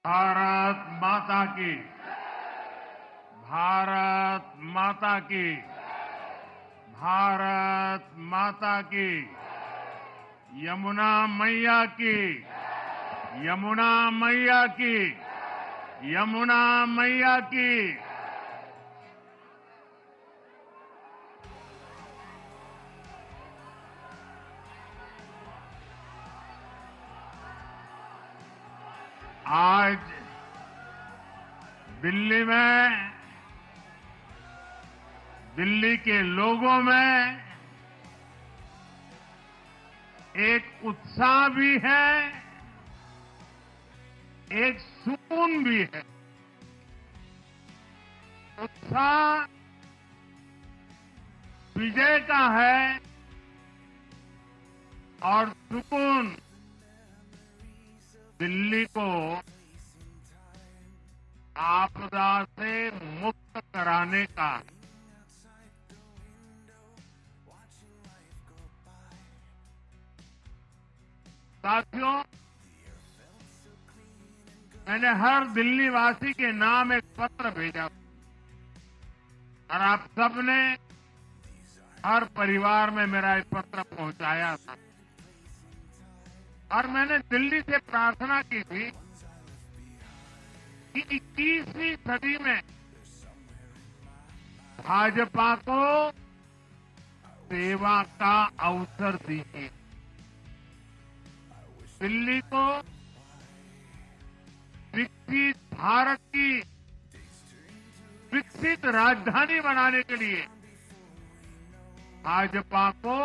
भारत माता की। भारत माता की। भारत माता की। यमुना मैया की। यमुना मैया की। यमुना मैया की। आज दिल्ली में, दिल्ली के लोगों में एक उत्साह भी है, एक सुकून भी है। उत्साह विजय का है और सुकून दिल्ली को आपदा से मुक्त कराने का है। साथियों, मैंने हर दिल्ली वासी के नाम एक पत्र भेजा और आप सबने हर परिवार में मेरा एक पत्र पहुंचाया था और मैंने दिल्ली से प्रार्थना की थी कि 21वीं सदी में भाजपा को सेवा का अवसर दीजिए। दिल्ली को विकसित भारत की विकसित राजधानी बनाने के लिए भाजपा को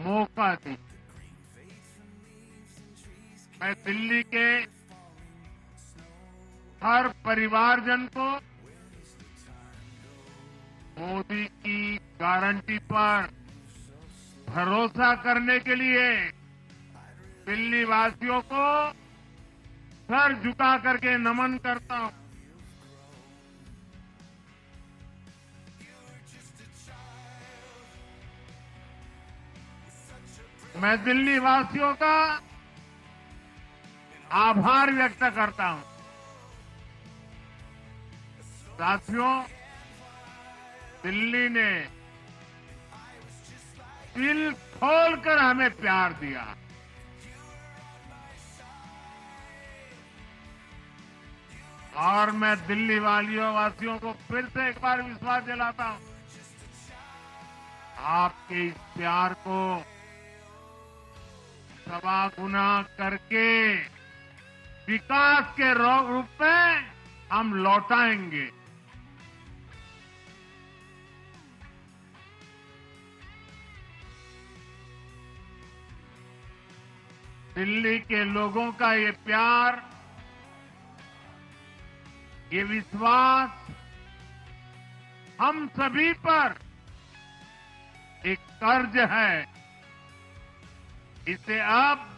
मौका दी। मैं दिल्ली के हर परिवारजन को मोदी की गारंटी पर भरोसा करने के लिए दिल्ली वासियों को सर झुका करके नमन करता हूं। मैं दिल्ली वासियों का आभार व्यक्त करता हूं। साथियों, दिल्ली ने दिल खोलकर हमें प्यार दिया। और मैं दिल्ली वासियों को फिर से एक बार विश्वास दिलाता हूं, आपके इस प्यार को सवा गुना करके विकास के रूप में हम लौटाएंगे। दिल्ली के लोगों का ये प्यार, ये विश्वास हम सभी पर एक कर्ज है। इसे अब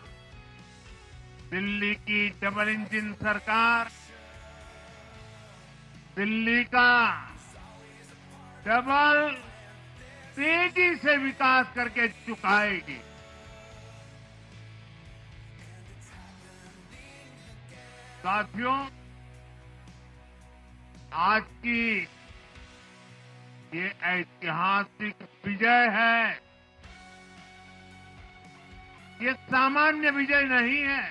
दिल्ली की डबल इंजन सरकार, दिल्ली का डबल तेजी से विकास करके चुकाएगी। साथियों, आज की ये ऐतिहासिक विजय है। ये सामान्य विजय नहीं है।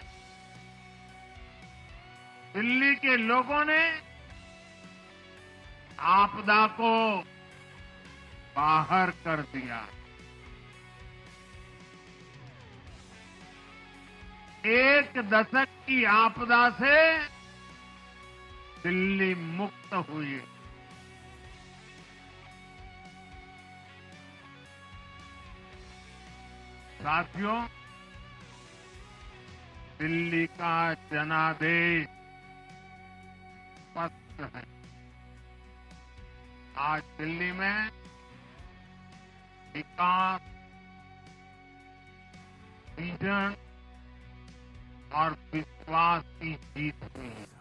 दिल्ली के लोगों ने आपदा को बाहर कर दिया। एक दशक की आपदा से दिल्ली मुक्त हुई। साथियों, दिल्ली का जनादेश स्पष्ट है। आज दिल्ली में विकास, विजन और विश्वास की जीत हुई है।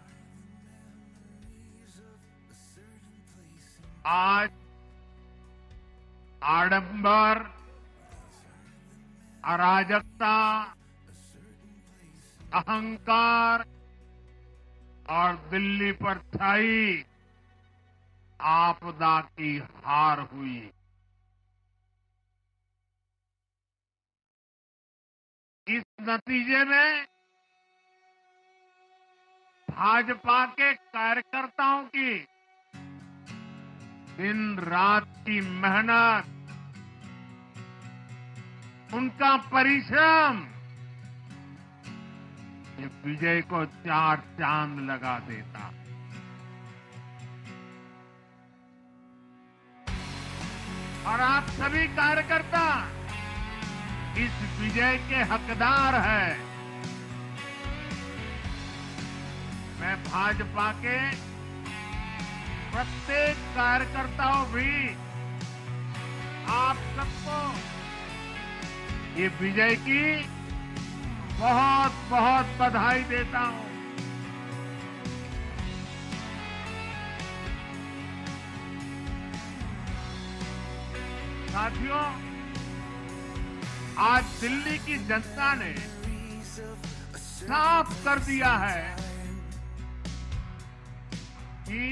आज आडंबर, अराजकता, अहंकार और दिल्ली पर छाई आपदा की हार हुई। इस नतीजे में भाजपा के कार्यकर्ताओं की दिन रात की मेहनत, उनका परिश्रम ये विजय को 4 चांद लगा देता। और आप सभी कार्यकर्ता इस विजय के हकदार हैं। मैं भाजपा के प्रत्येक कार्यकर्ताओं भी आप सबको ये विजय की बहुत बहुत बधाई देता हूं। साथियों, आज दिल्ली की जनता ने साफ कर दिया है कि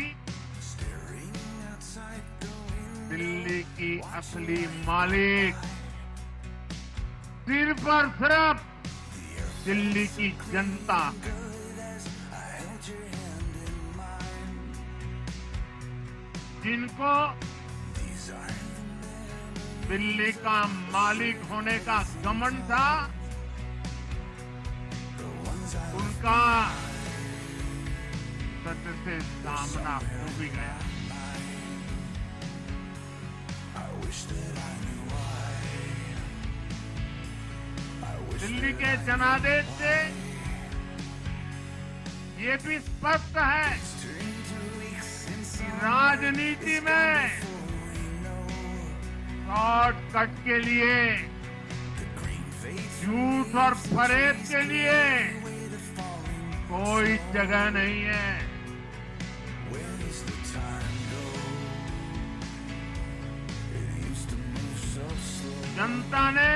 दिल्ली की असली मालिक सिर्फ और सिर्फ दिल्ली की जनता है। जिनको दिल्ली का मालिक होने का घमंड था, उनका सत्य से सामना हो भी गया। दिल्ली के जनादेश से ये भी स्पष्ट है कि राजनीति में शॉर्टकट के लिए, झूठ और फरेब के लिए कोई जगह नहीं है। जनता ने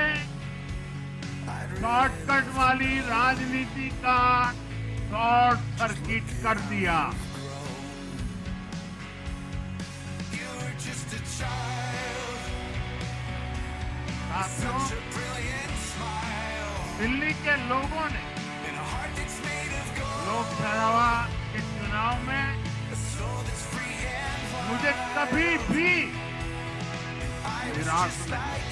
शॉर्टकट वाली राजनीति का शॉर्ट सर्किट कर दिया। दिल्ली के लोगों ने लोकसभा के चुनाव में मुझे कभी भी निराश नहीं।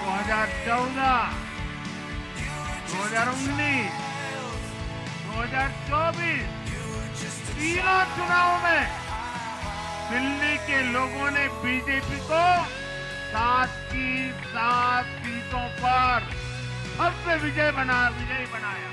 2014, 2019, 2024 तीनों चुनाव में दिल्ली के लोगों ने बीजेपी को 7 की 7 सीटों पर भव्य विजयी बनाया।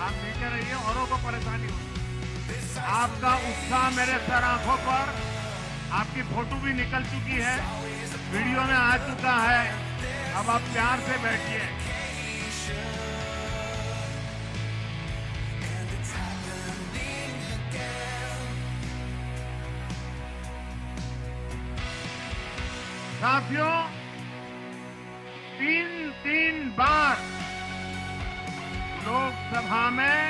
आप नीचे रहिए, औरों को परेशानी होगी। आपका उत्साह मेरे सर आंखों पर, आपकी फोटो भी निकल चुकी है, वीडियो में आ चुका है। अब आप प्यार से बैठिए। साथियों, 3 बार लोकसभा में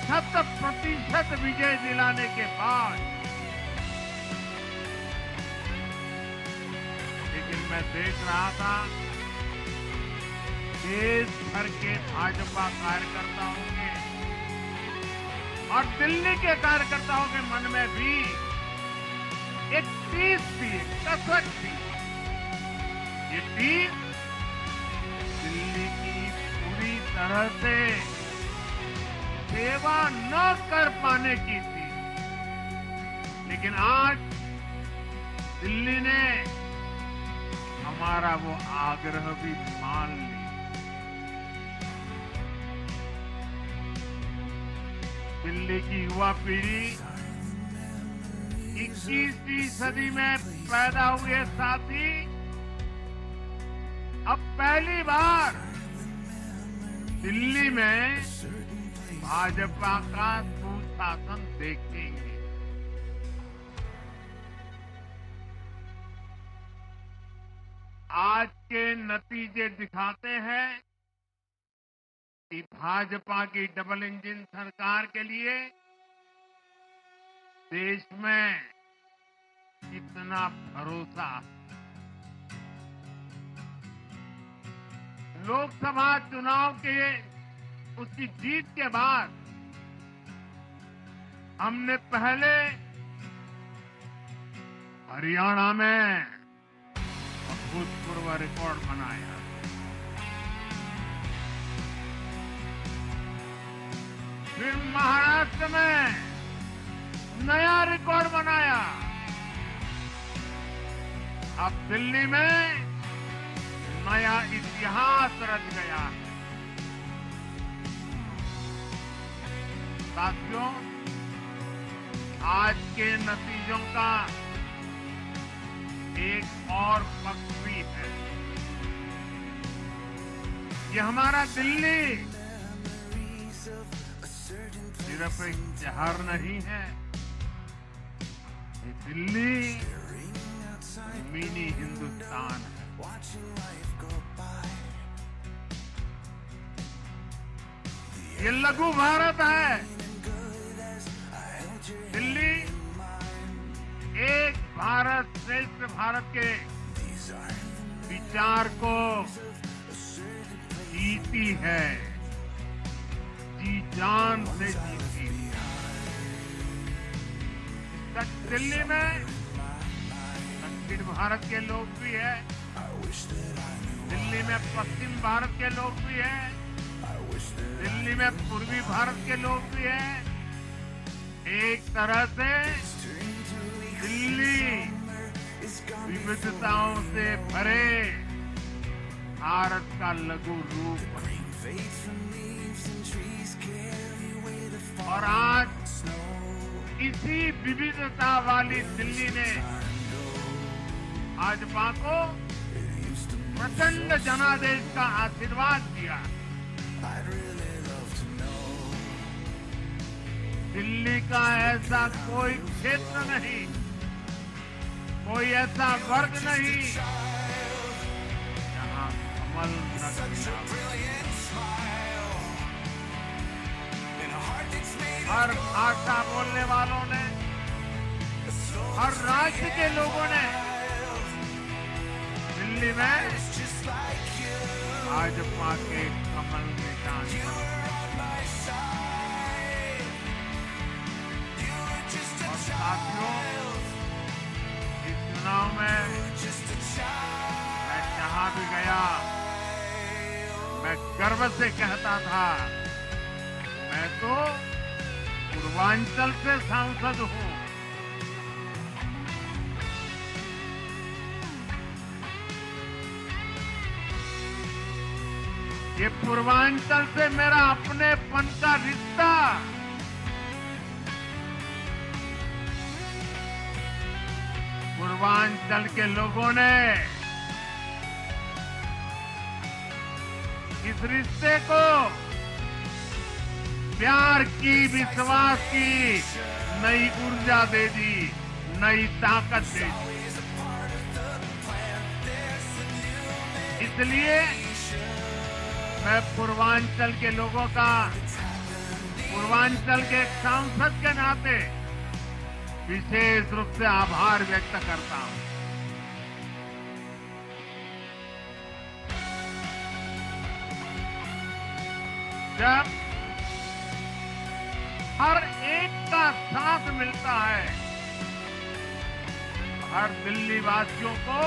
100% विजय दिलाने के बाद, लेकिन मैं देख रहा था देश भर के भाजपा कार्यकर्ताओं के और दिल्ली के कार्यकर्ताओं के मन में भी एक टीस थी, कसक थी। ये टीस दिल्ली की पूरी तरह से सेवा न कर पाने की थी, लेकिन आज दिल्ली ने हमारा वो आग्रह भी मान लिया। दिल्ली की युवा पीढ़ी 21वीं सदी में पैदा हुए साथी अब पहली बार दिल्ली में भाजपा का सुशासन देखेंगे। आज के नतीजे दिखाते हैं कि भाजपा की डबल इंजन सरकार के लिए देश में कितना भरोसा। लोकसभा चुनाव के उसकी जीत के बाद हमने पहले हरियाणा में अभूतपूर्व रिकॉर्ड बनाया, फिर महाराष्ट्र में नया रिकॉर्ड बनाया, अब दिल्ली में नया इतिहास रच गया। साथियों, आज के नतीजों का एक और पक्ष भी है। ये हमारा दिल्ली सिर्फ एक शहर नहीं है, ये दिल्ली मिनी हिंदुस्तान है। ये लघु भारत है। दिल्ली एक भारत श्रेष्ठ भारत के विचार को जीती है, जी जान से जीती है। दिल्ली में दक्षिण भारत के लोग भी हैं, दिल्ली में पश्चिम भारत के लोग भी हैं, दिल्ली में पूर्वी भारत के लोग भी हैं। एक तरह से दिल्ली विविधताओं से भरे भारत का लघु रूप है। और आज इसी विविधता वाली दिल्ली ने भाजपा को प्रचंड जनादेश का आशीर्वाद दिया। दिल्ली का ऐसा कोई क्षेत्र नहीं, कोई ऐसा वर्ग नहीं जहां कमल न खिला। हर भाषा बोलने वालों ने, हर राज्य के लोगों ने दिल्ली में भाजपा के कमल निशान। और साथियों, इस चुनाव में मैं जहां भी गया, मैं गर्व से कहता था, मैं तो पूर्वांचल से सांसद हूं। ये पूर्वांचल से मेरा अपनेपन का रिश्ता पूर्वांचल के लोगों ने इस रिश्ते को प्यार की, विश्वास की नई ऊर्जा दे दी, नई ताकत दे दी। इसलिए मैं पूर्वांचल के लोगों का, पूर्वांचल के एक सांसद के नाते विशेष रूप से आभार व्यक्त करता हूं। जब हर एक का साथ मिलता है, हर दिल्ली वासियों को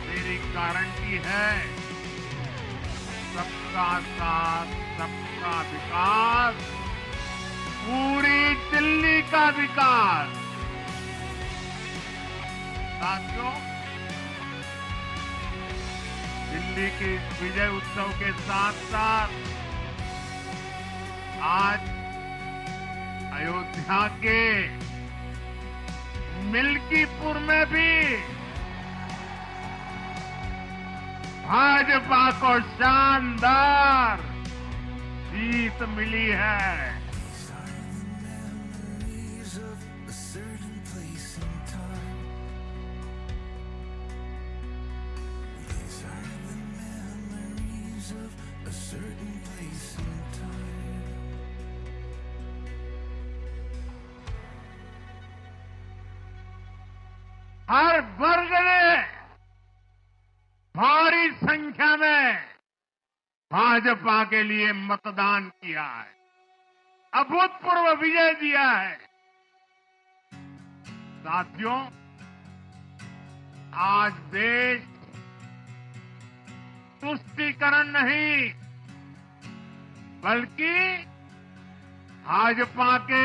मेरी गारंटी है, सबका साथ, सबका विकास, पूरी दिल्ली का विकास। साथियों, दिल्ली के विजय उत्सव के साथ साथ आज अयोध्या के मिल्कीपुर में भी भाजपा को शानदार जीत मिली है। हर वर्ग ने भारी संख्या में भाजपा के लिए मतदान किया है, अभूतपूर्व विजय दिया है। साथियों, आज देश तुष्टीकरण नहीं बल्कि भाजपा के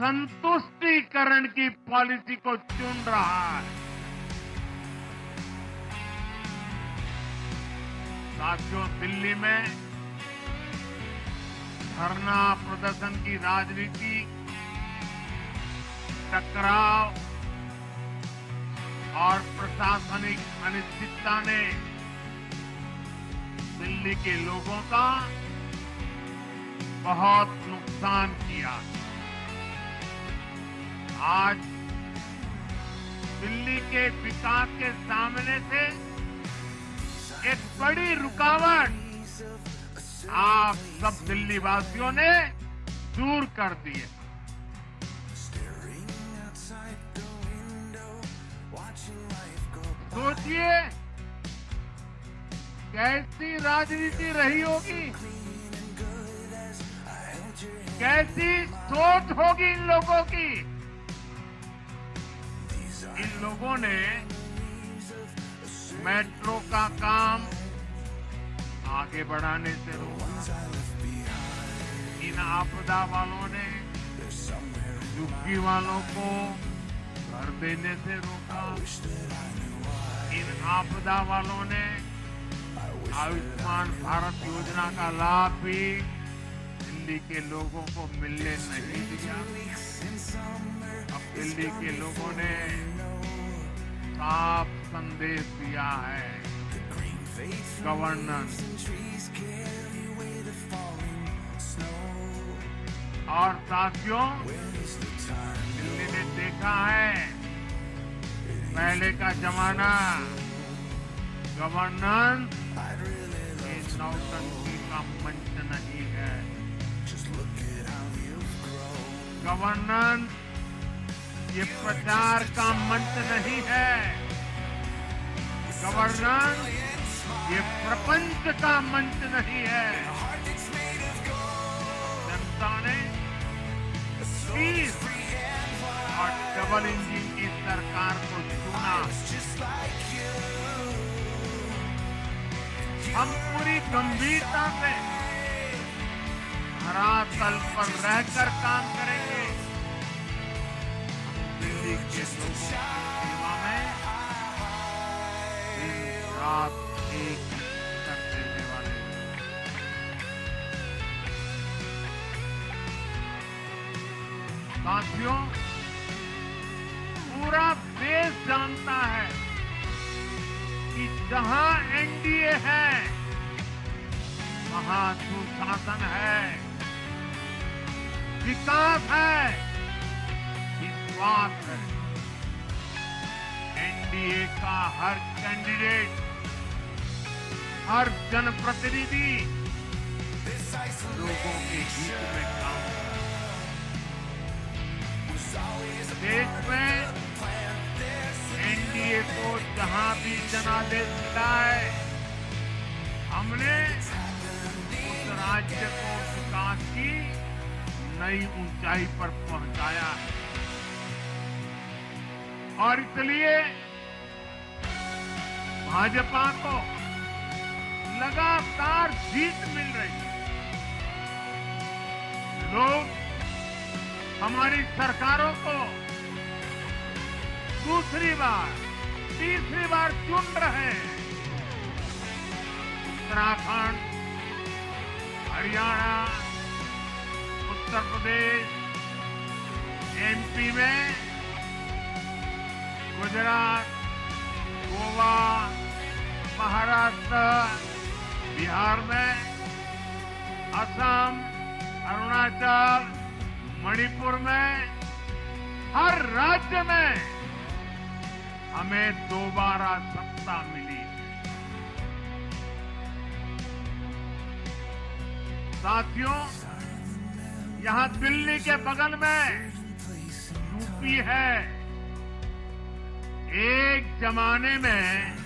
संतुष्टीकरण की पॉलिसी को चुन रहा है। साथियों, दिल्ली में धरना प्रदर्शन की राजनीति, टकराव और प्रशासनिक अनिश्चितता ने दिल्ली के लोगों का बहुत नुकसान किया। आज दिल्ली के विकास के सामने से एक बड़ी रुकावट आप सब दिल्ली वासियों ने दूर कर दी है। सोचिए कैसी राजनीति रही होगी, कैसी सोच होगी इन लोगों की। इन लोगों ने मेट्रो का काम आगे बढ़ाने से रोका, इन आपदा वालों ने झुग्गी वालों को घर देने से रोका, इन आपदा वालों ने आयुष्मान भारत योजना का लाभ भी दिल्ली के लोगों को मिलने नहीं दिया। अब दिल्ली के लोगों ने साफ संदेश दिया है, गवर्नेंस। और साथियों, दिल्ली ने देखा है पहले का जमाना, गवर्नेंस ये नौटंकी का मंच नहीं है। गवर्नेंस ये प्रचार का मंच नहीं है। गवर्नेंस ये प्रपंच का मंच नहीं है। जनता ने पीस और डबल इंजन की सरकार को चुना। हम पूरी गंभीरता से धरातल पर रहकर काम करेंगे। दिल्ली के लोगों की सेवा में दिन रात एक कर देने वाले साथियों, पूरा देश जानता है कि जहां एनडीए है वहां सुशासन है, विकास है, विश्वास है। एनडीए का हर कैंडिडेट, हर जनप्रतिनिधि लोगों के हित में काम करता है। देश में एनडीए को जहां भी जनादेश मिला है, हमने उस राज्य को विकास की नई ऊंचाई पर पहुंचाया है। और इसलिए भाजपा को लगातार जीत मिल रही है। लोग हमारी सरकारों को दूसरी बार, तीसरी बार चुन रहे हैं। उत्तराखंड, हरियाणा, उत्तर प्रदेश, एमपी में गुजरात, गोवा, महाराष्ट्र, बिहार में, असम, अरुणाचल, मणिपुर में, हर राज्य में हमें दोबारा सत्ता मिली। साथियों, यहां दिल्ली के बगल में यूपी है। एक जमाने में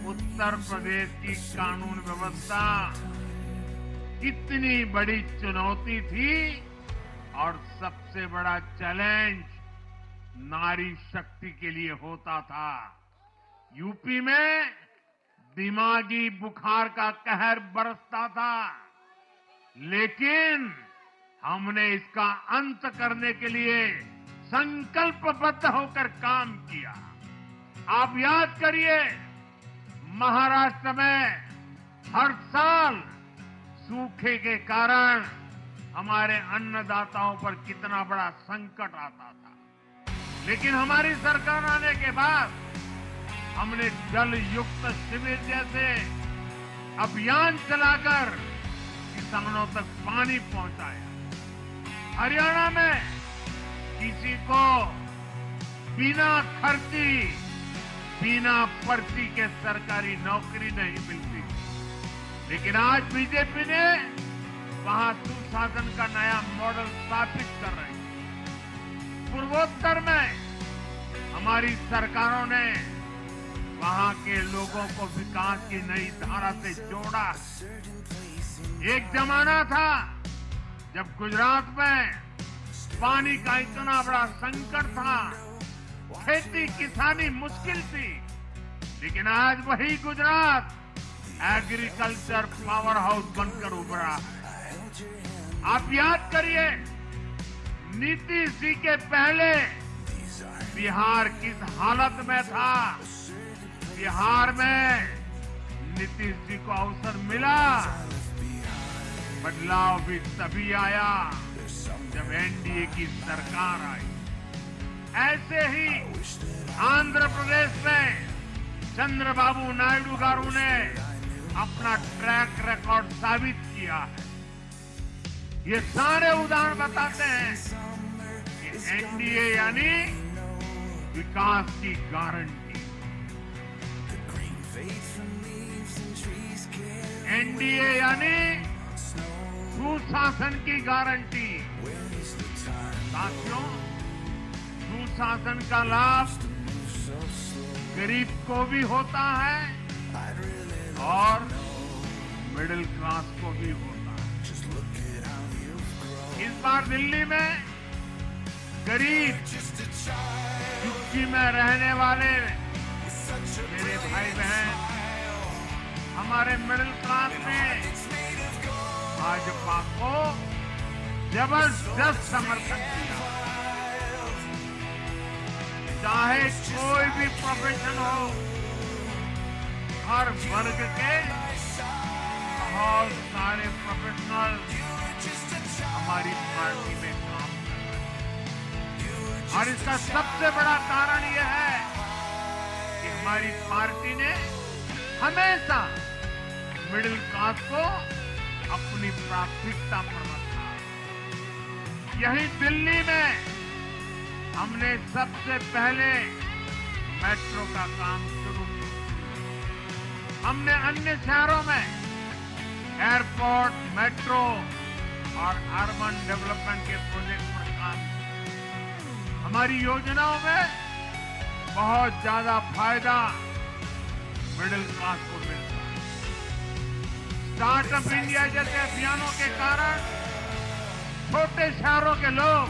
उत्तर प्रदेश की कानून व्यवस्था कितनी बड़ी चुनौती थी और सबसे बड़ा चैलेंज नारी शक्ति के लिए होता था। यूपी में दिमागी बुखार का कहर बरसता था, लेकिन हमने इसका अंत करने के लिए संकल्पबद्ध होकर काम किया। आप याद करिए, महाराष्ट्र में हर साल सूखे के कारण हमारे अन्नदाताओं पर कितना बड़ा संकट आता था, लेकिन हमारी सरकार आने के बाद हमने जल युक्त शिविर जैसे अभियान चलाकर किसानों तक पानी पहुंचाया। हरियाणा में किसी को बिना खर्ची, बिना पर्ची के सरकारी नौकरी नहीं मिलती, लेकिन आज बीजेपी ने वहां सुशासन का नया मॉडल स्थापित कर रही है। पूर्वोत्तर में हमारी सरकारों ने वहां के लोगों को विकास की नई धारा से जोड़ा। एक जमाना था जब गुजरात में पानी का इतना बड़ा संकट था, खेती किसानी मुश्किल थी, लेकिन आज वही गुजरात एग्रीकल्चर पावर हाउस बनकर उभरा है। आप याद करिए, नीतीश जी के पहले बिहार किस हालत में था। बिहार में नीतीश जी को अवसर मिला, बदलाव भी तभी आया जब एनडीए की सरकार आई। ऐसे ही आंध्र प्रदेश में चंद्रबाबू नायडू गारू ने अपना ट्रैक रिकॉर्ड साबित किया है। ये सारे उदाहरण बताते हैं कि एनडीए यानी विकास की गारंटी। एनडीए यानी सुशासन की गारंटी। साथियों, सुशासन का लाभ गरीब को भी होता है और मिडिल क्लास को भी होता है। इस बार दिल्ली में गरीब झुग्गी में रहने वाले मेरे भाई बहन, हमारे मिडिल क्लास ने भाजपा को जबरदस्त समर्थन दिया। चाहे कोई भी प्रोफेशन हो, हर वर्ग के बहुत सारे प्रोफेशनल हमारी पार्टी में काम कर रहे हैं, और इसका सबसे बड़ा कारण यह है कि हमारी पार्टी ने हमेशा मिडिल क्लास को अपनी प्राथमिकता पर रखा। यही दिल्ली में हमने सबसे पहले मेट्रो का काम शुरू किया। हमने अन्य शहरों में एयरपोर्ट, मेट्रो और अर्बन डेवलपमेंट के प्रोजेक्ट पर काम किया। हमारी योजनाओं में बहुत ज्यादा फायदा मिडिल क्लास को मिलता है। स्टार्टअप इंडिया जैसे अभियानों के कारण छोटे शहरों के लोग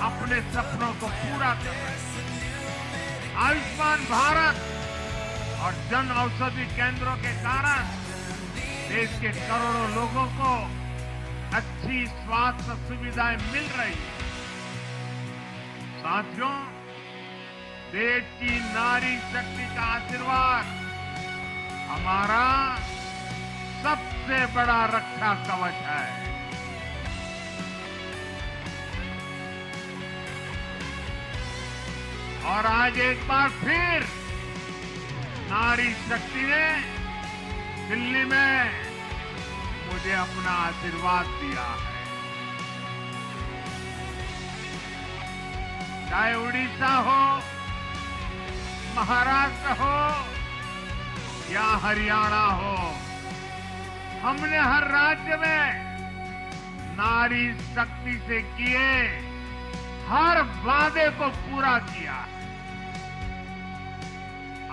अपने सपनों को पूरा कर रहे हैं। आयुष्मान भारत और जन औषधि केंद्रों के कारण देश के करोड़ों लोगों को अच्छी स्वास्थ्य सुविधाएं मिल रही हैं। साथियों, देश की नारी शक्ति का आशीर्वाद हमारा सबसे बड़ा रक्षा कवच है। और आज एक बार फिर नारी शक्ति ने दिल्ली में मुझे अपना आशीर्वाद दिया है। चाहे उड़ीसा हो, महाराष्ट्र हो या हरियाणा हो, हमने हर राज्य में नारी शक्ति से किए हर वादे को पूरा किया है।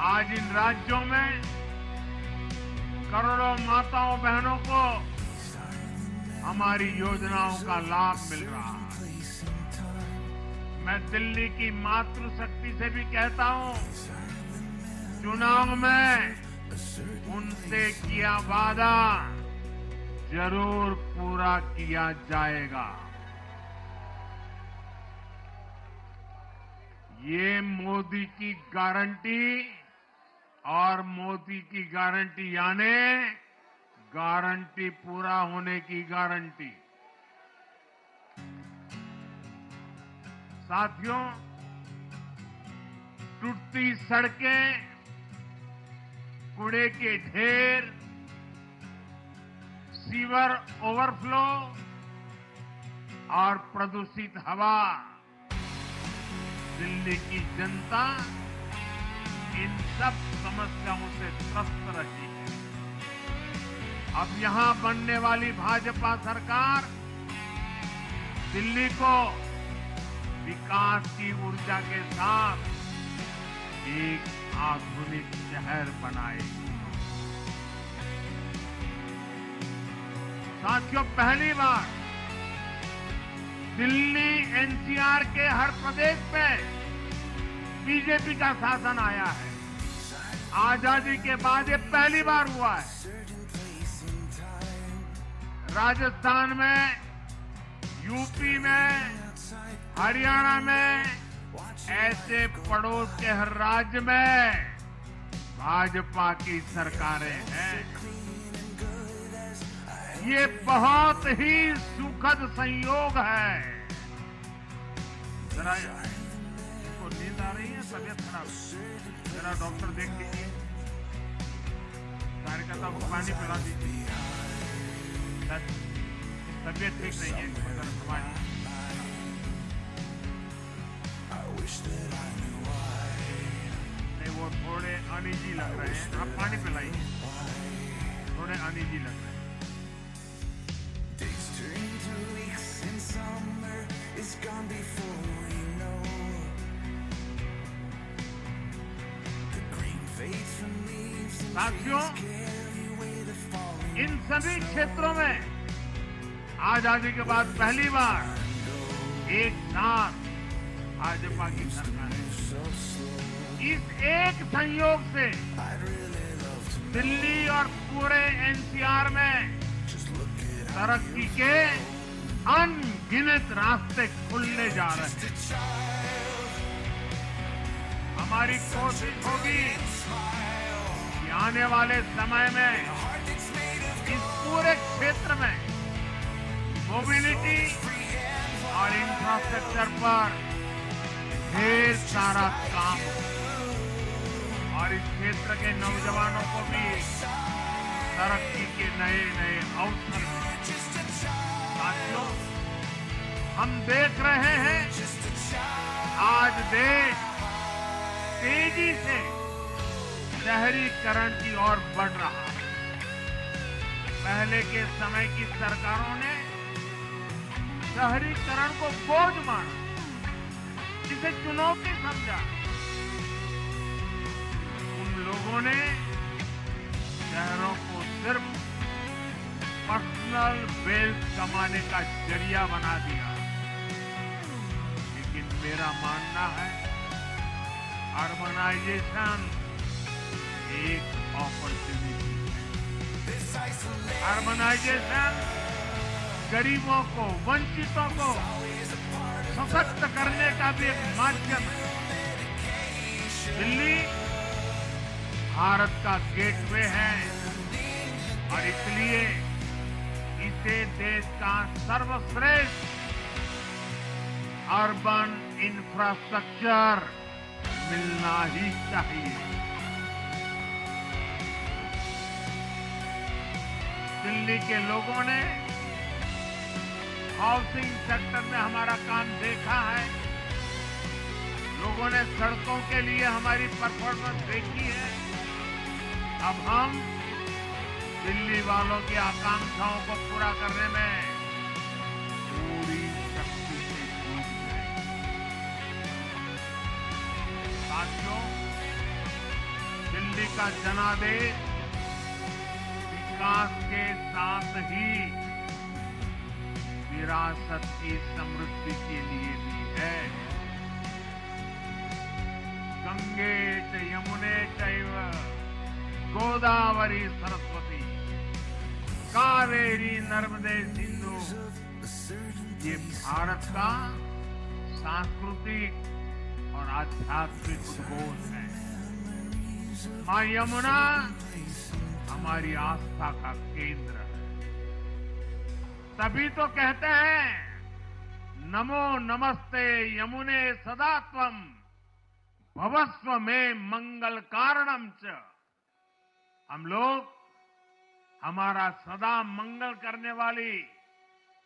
आज इन राज्यों में करोड़ों माताओं बहनों को हमारी योजनाओं का लाभ मिल रहा है। मैं दिल्ली की मातृशक्ति से भी कहता हूं, चुनाव में उनसे किया वादा जरूर पूरा किया जाएगा। ये मोदी की गारंटी और मोदी की गारंटी यानी गारंटी पूरा होने की गारंटी। साथियों, टूटती सड़कें, कूड़े के ढेर, सीवर ओवरफ्लो और प्रदूषित हवा, दिल्ली की जनता इन सब समस्याओं से त्रस्त रही है। अब यहां बनने वाली भाजपा सरकार दिल्ली को विकास की ऊर्जा के साथ एक आधुनिक शहर बनाएगी। साथियों, पहली बार दिल्ली एनसीआर के हर प्रदेश पे बीजेपी का शासन आया है। आजादी के बाद ये पहली बार हुआ है। राजस्थान में, यूपी में, हरियाणा में, ऐसे पड़ोस के हर राज्य में भाजपा की सरकारें हैं। ये बहुत ही सुखद संयोग है। जरा इसको नींद आ रही है, तबीयत खराब, जरा डॉक्टर देख लीजिए, कार्यकर्ता को पानी पिला दीजिए, तबीयत ठीक नहीं है, मगर हमारी नहीं, वो थोड़े अनईजी लग रहे हैं। आप पानी पिलाइए, थोड़े अनईजी लग रहे हैं। साथियों, इन सभी क्षेत्रों में आजादी के बाद पहली बार एक साथ भाजपा की सरकार है। इस एक संयोग से दिल्ली और पूरे एनसीआर में तरक्की के अनगिनत रास्ते खुलने जा रहे हैं। हमारी कोशिश होगी कि आने वाले समय में इस पूरे क्षेत्र में मोबिलिटी और इंफ्रास्ट्रक्चर पर ढेर सारा काम हो और इस क्षेत्र के नौजवानों को भी तरक्की के नए नए अवसर मिले। साथियों, हम देख रहे हैं आज देश तेजी से शहरीकरण की ओर बढ़ रहा है। पहले के समय की सरकारों ने शहरीकरण को बोझ माना, जिसे चुनौती समझा। उन लोगों ने शहरों को सिर्फ पर्सनल वेल्थ कमाने का जरिया बना दिया। लेकिन मेरा मानना है अर्बनाइजेशन एक अपॉर्चुनिटी है। अर्बनाइजेशन गरीबों को, वंचितों को सशक्त करने का भी एक माध्यम है। दिल्ली भारत का गेटवे है और इसलिए इसे देश का सर्वश्रेष्ठ अर्बन इंफ्रास्ट्रक्चर मिलना ही चाहिए। दिल्ली के लोगों ने हाउसिंग सेक्टर में हमारा काम देखा है। लोगों ने सड़कों के लिए हमारी परफॉर्मेंस देखी है। अब हम दिल्ली वालों की आकांक्षाओं को पूरा करने में पूरी शक्ति से जुट गए। साथियों, दिल्ली का जनादेश विकास के साथ ही विरासत की समृद्धि के लिए भी है। गंगे च यमुने चैव गोदावरी सरस्वती कावेरी नर्मदे सिंधु, ये भारत का सांस्कृतिक और आध्यात्मिक उद्घोष है। मां यमुना हमारी आस्था का केंद्र है। तभी तो कहते हैं नमो नमस्ते यमुने सदा त्वं भवस्व में मंगल कारणम च। हम लोग हमारा सदा मंगल करने वाली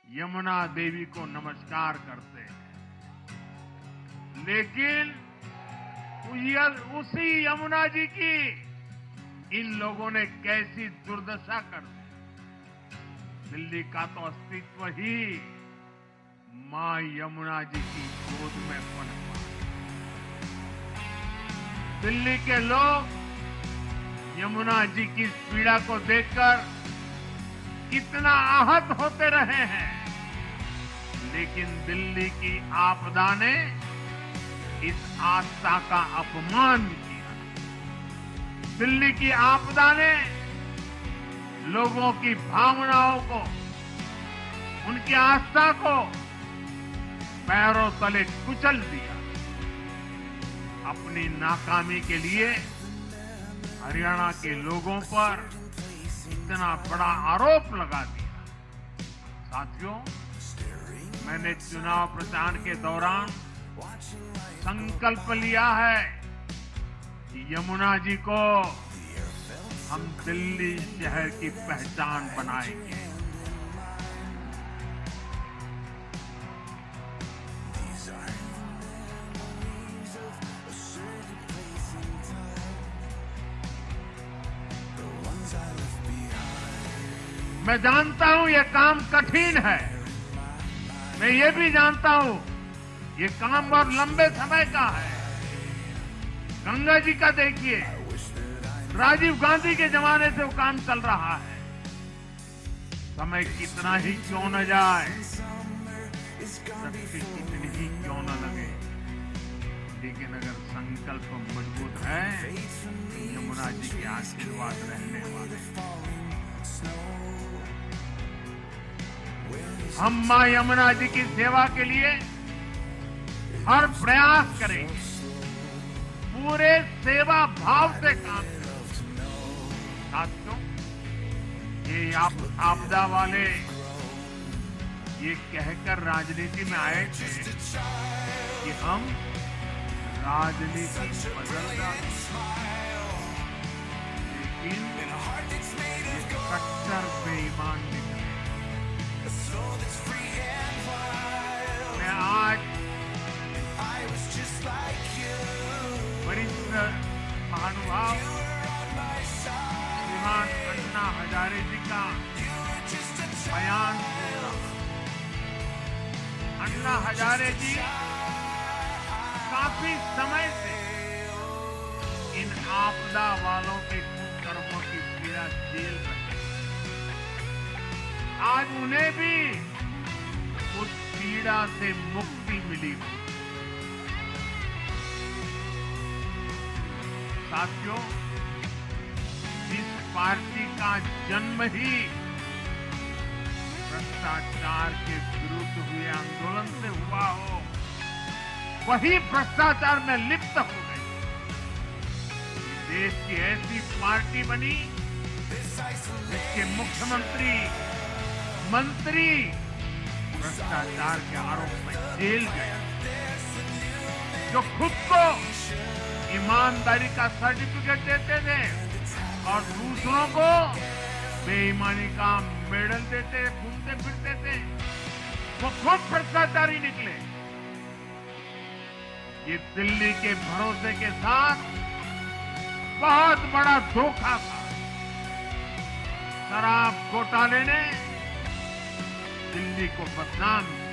यमुना देवी को नमस्कार करते हैं। लेकिन उसी यमुना जी की इन लोगों ने कैसी दुर्दशा कर दी। दिल्ली का तो अस्तित्व ही मां यमुना जी की गोद में पनपा। दिल्ली के लोग यमुना जी की पीड़ा को देखकर कितना आहत होते रहे हैं, लेकिन दिल्ली की आपदा ने इस आस्था का अपमान किया। दिल्ली की आपदा ने लोगों की भावनाओं को, उनकी आस्था को पैरों तले कुचल दिया। अपनी नाकामी के लिए हरियाणा के लोगों पर इतना बड़ा आरोप लगा दिया। साथियों, मैंने चुनाव प्रचार के दौरान संकल्प लिया है कि यमुना जी को हम दिल्ली शहर की पहचान बनाएंगे। मैं जानता हूं ये काम कठिन है। मैं ये भी जानता हूं ये काम बहुत लंबे समय का है। गंगा जी का देखिए, राजीव गांधी के जमाने से वो काम चल रहा है। समय कितना ही क्यों न जाए, शक्ति कितनी ही क्यों न लगे, लेकिन अगर संकल्प मजबूत है तो यमुना जी के आशीर्वाद रहने वाले। हम मां यमुना जी की सेवा के लिए हर प्रयास करेंगे, पूरे सेवा भाव से काम करेंगे। साथियों, ये आपदा वाले ये कहकर राजनीति में आए थे कि हम राजनीति बदल डालेंगे, लेकिन ये कट्टर बेईमान निकले। मैं आज वरिष्ठ महानुभाव श्रीमान अन्ना हजारे जी का बयान सुन रहा हूं। अन्ना हजारे जी काफी समय से इन आपदा वालों के कुकर्मों की पीड़ा झेल रहे हैं। आज उन्हें भी उस पीड़ा से मुक्ति मिली। साथियों, इस पार्टी का जन्म ही भ्रष्टाचार के विरुद्ध हुए आंदोलन से हुआ हो, वही भ्रष्टाचार में लिप्त हो गई। देश की ऐसी पार्टी बनी जिसके मुख्यमंत्री, मंत्री भ्रष्टाचार के आरोप में जेल गए, जो खुद को ईमानदारी का सर्टिफिकेट देते थे और दूसरों को बेईमानी का मेडल देते घूमते फिरते थे। वो खुद भ्रष्टाचारी निकले। ये दिल्ली के भरोसे के साथ बहुत बड़ा धोखा था। शराब घोटाले ने दिल्ली को बदनाम किया।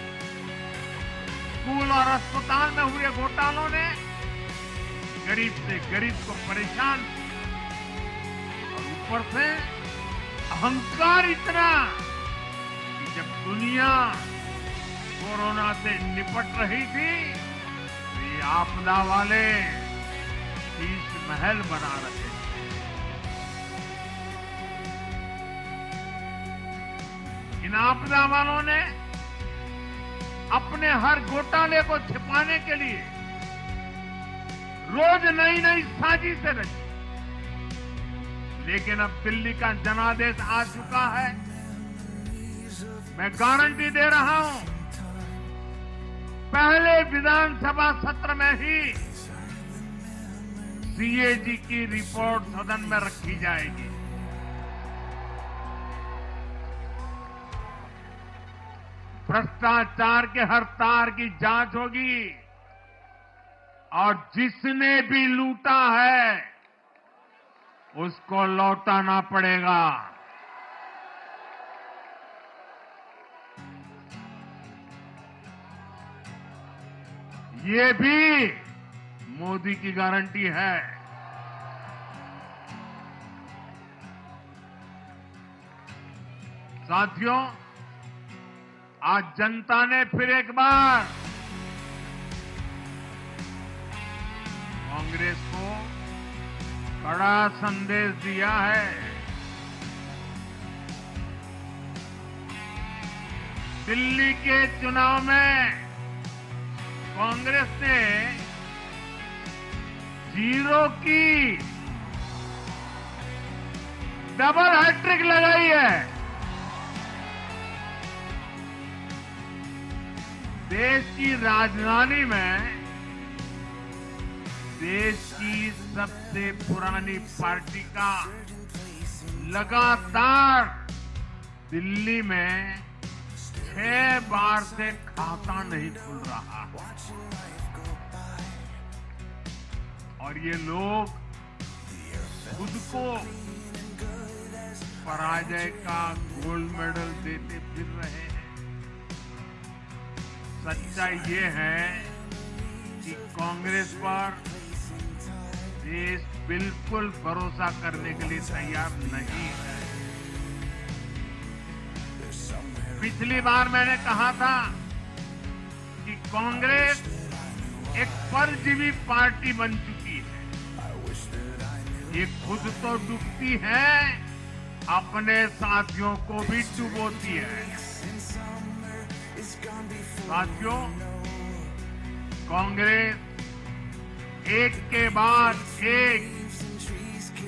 स्कूल और अस्पताल में हुए घोटालों ने गरीब से गरीब को परेशान किया। और ऊपर से अहंकार इतना कि जब दुनिया कोरोना से निपट रही थी तो ये आपदा वाले शीश महल बना रहे थे। इन आपदा वालों ने अपने हर घोटाले को छिपाने के लिए रोज नई नई साजिशें रची। लेकिन अब दिल्ली का जनादेश आ चुका है। मैं गारंटी दे रहा हूं, पहले विधानसभा सत्र में ही सीएजी की रिपोर्ट सदन में रखी जाएगी। भ्रष्टाचार के हर तार की जांच होगी और जिसने भी लूटा है उसको लौटाना पड़ेगा। ये भी मोदी की गारंटी है। साथियों, आज जनता ने फिर एक बार कांग्रेस को कड़ा संदेश दिया है। दिल्ली के चुनाव में कांग्रेस ने 0 की डबल हैट्रिक लगाई है। देश की राजधानी में देश की सबसे पुरानी पार्टी का लगातार दिल्ली में 6 बार से खाता नहीं खुल रहा। और ये लोग खुद को पराजय का गोल्ड मेडल देते फिर रहे हैं। सच्चाई ये है कि कांग्रेस पर देश बिल्कुल भरोसा करने के लिए तैयार नहीं है। पिछली बार मैंने कहा था कि कांग्रेस एक परजीवी पार्टी बन चुकी है। ये खुद तो डूबती है, अपने साथियों को भी डुबोती है। साथियों, कांग्रेस एक के बाद एक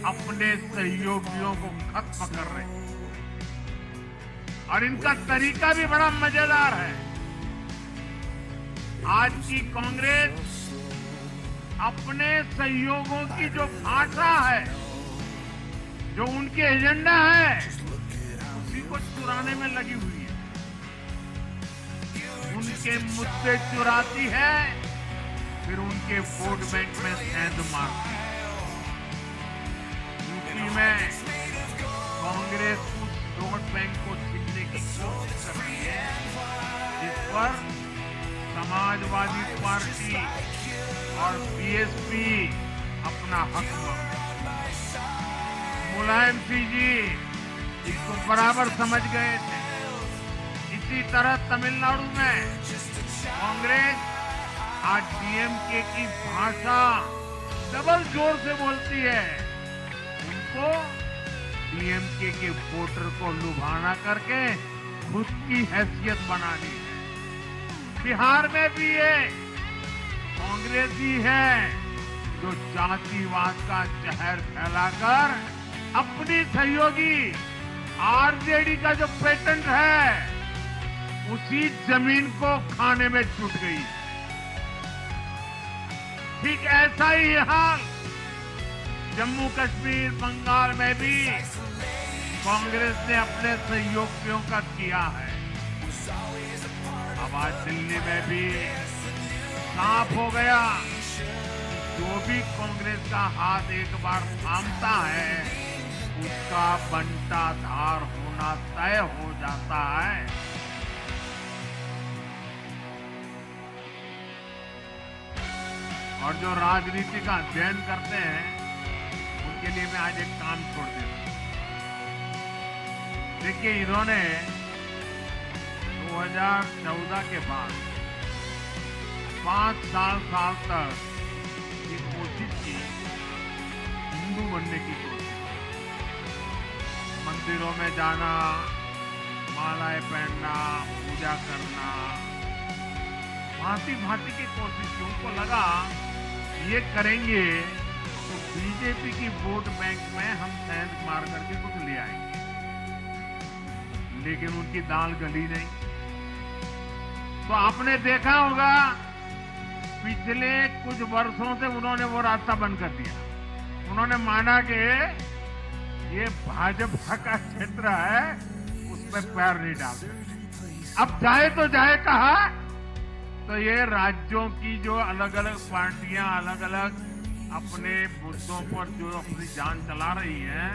अपने सहयोगियों को खत्म कर रही है और इनका तरीका भी बड़ा मजेदार है। आज की कांग्रेस अपने सहयोगों की जो भाषा है, जो उनके एजेंडा है, उसी को चुराने में लगी हुई है। उनके मुद्दे चुराती है, फिर उनके वोट बैंक में सेंध मारती है। यूपी में कांग्रेस उस वोट बैंक को छीनने की कोशिश कर रही है जिस पर समाजवादी पार्टी और बीएसपी अपना हक मांगते। मुलायम सिंह जी इसको बराबर समझ गए थे। इसी तरह तमिलनाडु में कांग्रेस आज डीएमके की भाषा डबल जोर से बोलती है। उनको डीएमके के वोटर को लुभाना करके खुद की हैसियत बनानी है। बिहार में भी ये कांग्रेस ही है जो जातिवाद का जहर फैलाकर अपनी सहयोगी आरजेडी का जो पेटेंट है उसी जमीन को खाने में जुट गई। ठीक ऐसा ही हाल जम्मू कश्मीर, बंगाल में भी कांग्रेस ने अपने सहयोगियों का किया है। अब आज दिल्ली में भी साफ हो गया, जो भी कांग्रेस का हाथ एक बार थामता है उसका बंटाधार होना तय हो जाता है। और जो राजनीति का अध्ययन करते हैं उनके लिए मैं आज एक काम छोड़ देता हूं। देखिए, इन्होंने 2014 के बाद 5 साल तक ये कोशिश की, हिंदू बनने की कोशिश, मंदिरों में जाना, मालाएं पहनना, पूजा करना, भांति भांति की कोशिश की। उनको लगा ये करेंगे तो बीजेपी की वोट बैंक में हम सेंध मार करके कुछ ले आएंगे, लेकिन उनकी दाल गली नहीं। तो आपने देखा होगा पिछले कुछ वर्षों से उन्होंने वो रास्ता बंद कर दिया। उन्होंने माना कि ये भाजपा का क्षेत्र है, उसमें पैर नहीं डाल सकते। अब जाए तो जाए कहा, तो ये राज्यों की जो अलग अलग पार्टियां अलग अलग अपने मुद्दों पर जो अपनी जान चला रही हैं,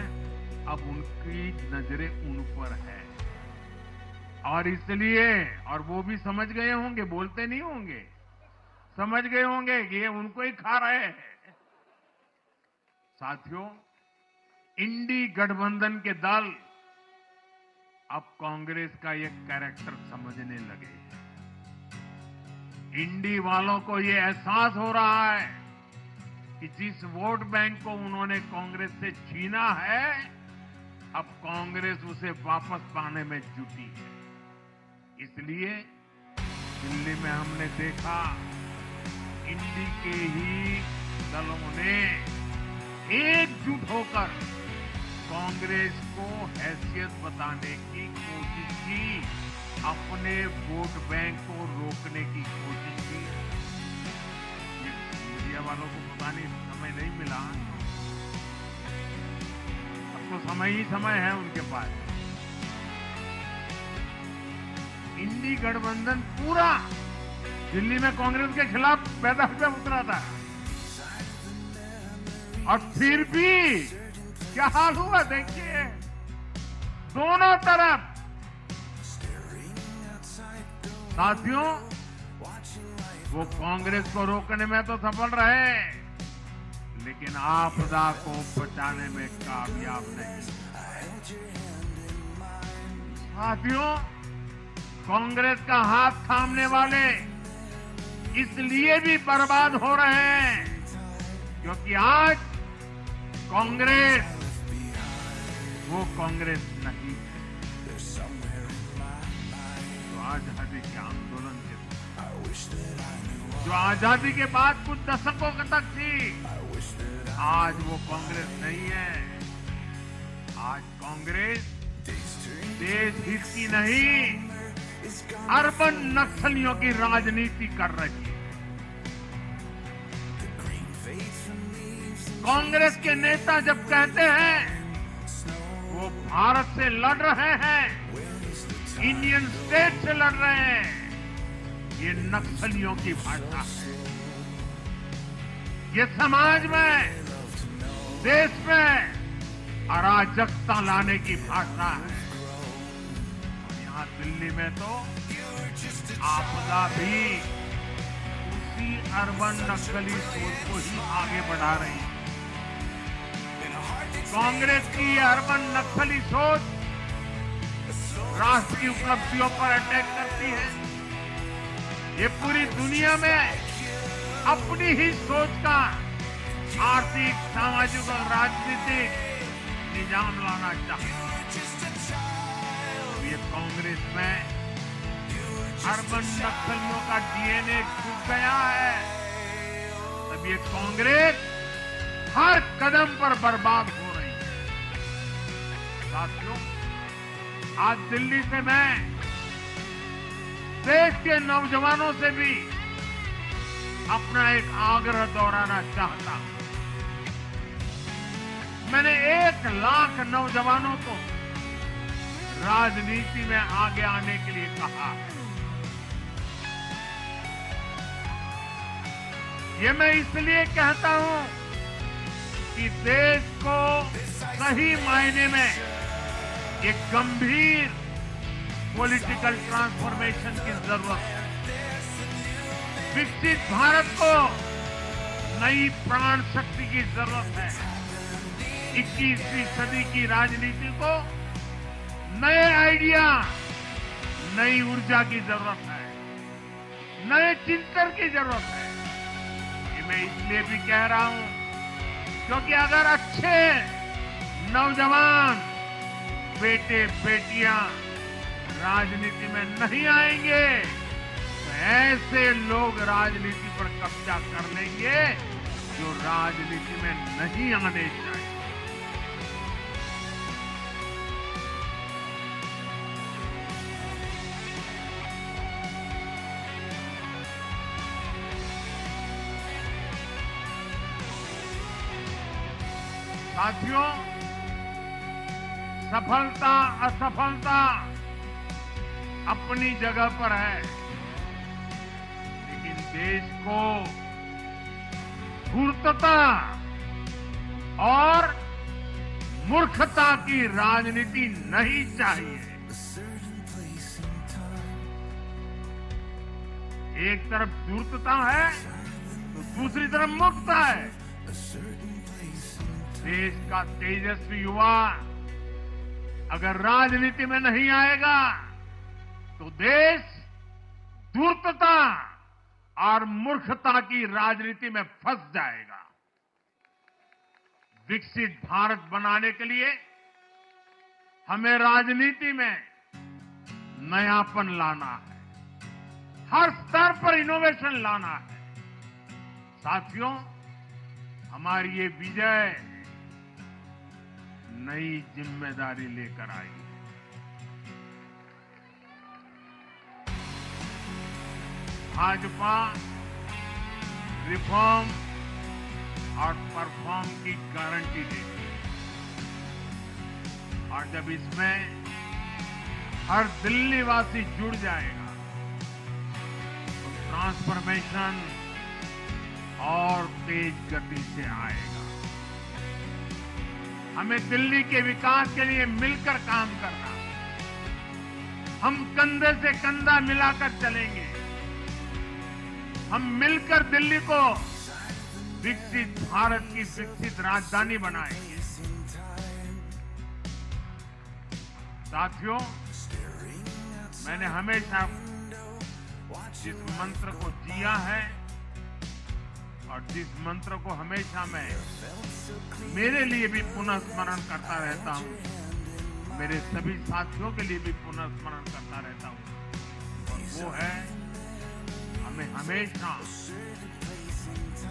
अब उनकी नजरें उन पर है। और इसलिए, और वो भी समझ गए होंगे, बोलते नहीं होंगे, समझ गए होंगे कि ये उनको ही खा रहे हैं। साथियों, इंडी गठबंधन के दल अब कांग्रेस का ये कैरेक्टर समझने लगे। इंडी वालों को ये एहसास हो रहा है कि जिस वोट बैंक को उन्होंने कांग्रेस से छीना है, अब कांग्रेस उसे वापस पाने में जुटी है। इसलिए दिल्ली में हमने देखा, इंडी के ही दलों ने एकजुट होकर कांग्रेस को हैसियत बताने की कोशिश की, अपने वोट बैंक को रोकने की कोशिश की। मीडिया वालों को पता नहीं समय नहीं मिला, अब तो समय ही समय है उनके पास। इंडी गठबंधन पूरा दिल्ली में कांग्रेस के खिलाफ मैदान में उतरा था, और फिर भी क्या हाल हुआ देखिए, दोनों तरफ। साथियों, वो कांग्रेस को रोकने में तो सफल रहे, लेकिन आपदा को बचाने में कामयाब नहीं। साथियों, कांग्रेस का हाथ थामने वाले इसलिए भी बर्बाद हो रहे हैं क्योंकि आज कांग्रेस वो कांग्रेस नहीं है जो आजादी के आंदोलन के, जो आजादी के बाद कुछ दशकों तक थी। आज वो कांग्रेस नहीं है। आज कांग्रेस देश हित की नहीं, अर्बन नक्सलियों की राजनीति कर रही है। कांग्रेस के नेता जब कहते हैं वो भारत से लड़ रहे हैं, इंडियन स्टेट से लड़ रहे हैं, ये नक्सलियों की भाषा है। ये समाज में, देश में अराजकता लाने की भाषा है। यहाँ दिल्ली में तो आपदा भी उसी अर्बन नक्सली सोच को ही आगे बढ़ा रही है। कांग्रेस की अर्बन नक्सली सोच राष्ट्र की उपलब्धियों पर अटैक करती है। ये पूरी दुनिया में अपनी ही सोच का आर्थिक, सामाजिक और राजनीतिक निजाम लाना चाहती है। ये कांग्रेस में अर्बन नक्सलियों का डीएनए छुप गया है। तब ये कांग्रेस हर कदम पर बर्बाद हो रही है। साथियों, आज दिल्ली से मैं देश के नौजवानों से भी अपना एक आग्रह दोहराना चाहता हूं। मैंने 1 लाख नौजवानों को राजनीति में आगे आने के लिए कहा है। ये मैं इसलिए कहता हूं कि देश को सही मायने में एक गंभीर पॉलिटिकल ट्रांसफॉर्मेशन की जरूरत है। विकसित भारत को नई प्राण शक्ति की जरूरत है। 21वीं सदी की राजनीति को नए आइडिया, नई ऊर्जा की जरूरत है, नए चिंतन की जरूरत है। ये मैं इसलिए भी कह रहा हूं क्योंकि अगर अच्छे नौजवान बेटे बेटियां राजनीति में नहीं आएंगे तो ऐसे लोग राजनीति पर कब्जा कर लेंगे जो राजनीति में नहीं आने चाहिए। साथियों, सफलता असफलता अपनी जगह पर है, लेकिन देश को धूर्तता और मूर्खता की राजनीति नहीं चाहिए। एक तरफ धूर्तता है तो दूसरी तरफ मूर्खता है। देश का तेजस्वी युवा अगर राजनीति में नहीं आएगा तो देश धूर्तता और मूर्खता की राजनीति में फंस जाएगा। विकसित भारत बनाने के लिए हमें राजनीति में नयापन लाना है, हर स्तर पर इनोवेशन लाना है। साथियों, हमारी ये विजय नई जिम्मेदारी लेकर आई है। भाजपा रिफॉर्म और परफॉर्म की गारंटी देती है और जब इसमें हर दिल्ली वासी जुड़ जाएगा तो ट्रांसफॉर्मेशन और तेज गति से आएगा। हमें दिल्ली के विकास के लिए मिलकर काम करना है। हम कंधे से कंधा मिलाकर चलेंगे। हम मिलकर दिल्ली को विकसित भारत की विकसित राजधानी बनाएंगे। साथियों, मैंने हमेशा जिस मंत्र को जिया है और जिस मंत्र को हमेशा मैं मेरे लिए भी पुनः स्मरण करता रहता हूं, मेरे सभी साथियों के लिए भी पुनः स्मरण करता रहता हूं, और वो है हमें हमेशा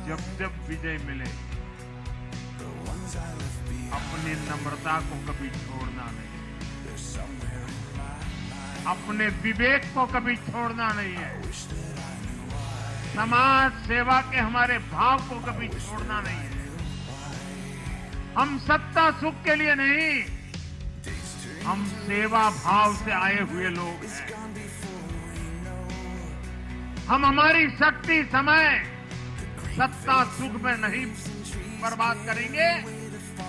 जब जब विजय मिले अपनी नम्रता को कभी छोड़ना नहीं, अपने विवेक को कभी छोड़ना नहीं है, समाज सेवा के हमारे भाव को कभी छोड़ना नहीं है। हम सत्ता सुख के लिए नहीं, हम सेवा भाव से आए हुए लोग हैं। हम हमारी शक्ति समय सत्ता सुख में नहीं बर्बाद करेंगे,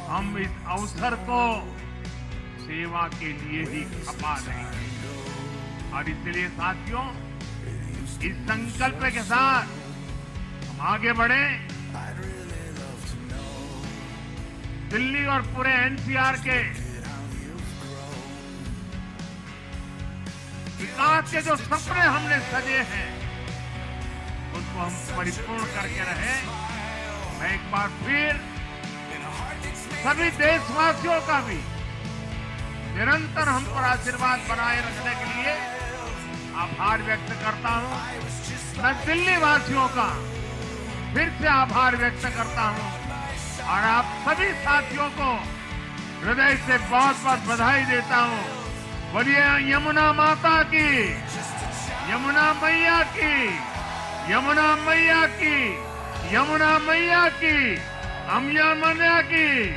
हम इस अवसर को सेवा के लिए ही खपा देंगे। और इसलिए साथियों, इस संकल्प के साथ हम आगे बढ़े। दिल्ली और पूरे एनसीआर के विकास के जो सपने हमने सजे हैं उनको हम परिपूर्ण करके रहे। मैं एक बार फिर सभी देशवासियों का भी निरंतर हम पर आशीर्वाद बनाए रखने के लिए आभार व्यक्त करता हूं। मैं दिल्ली वासियों का फिर से आभार व्यक्त करता हूं और आप सभी साथियों को हृदय से बहुत बहुत बधाई देता हूं। बोलिए यमुना माता की, यमुना मैया की, यमुना मैया की, यमुना मैया की, अम्बिया मैया की,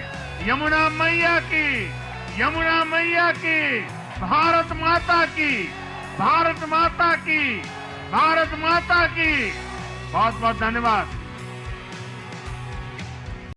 यमुना मैया की, यमुना मैया की, भारत माता की, भारत माता की, भारत माता की। बहुत बहुत धन्यवाद।